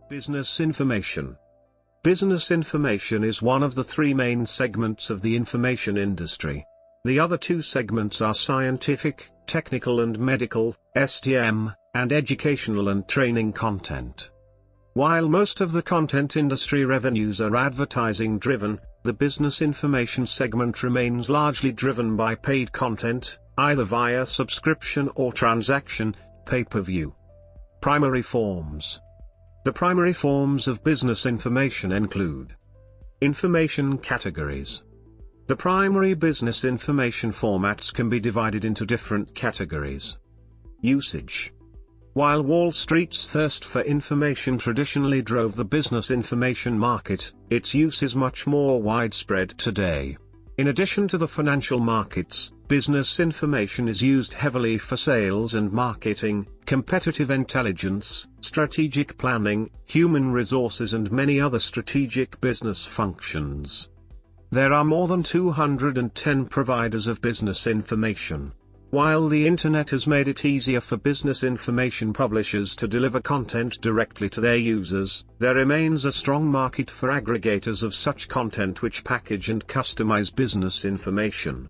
Business information. Business information is one of the three main segments of the information industry. The other two segments are scientific, technical and medical, STM, and educational and training content. While most of the content industry revenues are advertising driven, the business information segment remains largely driven by paid content, either via subscription or transaction, pay-per-view. Primary forms. The primary forms of business information include information categories. The primary business information formats can be divided into different categories. Usage. While Wall Street's thirst for information traditionally drove the business information market, its use is much more widespread today. In addition to the financial markets, business information is used heavily for sales and marketing, competitive intelligence, strategic planning, human resources and many other strategic business functions. There are more than 210 providers of business information. While the internet has made it easier for business information publishers to deliver content directly to their users, there remains a strong market for aggregators of such content which package and customize business information.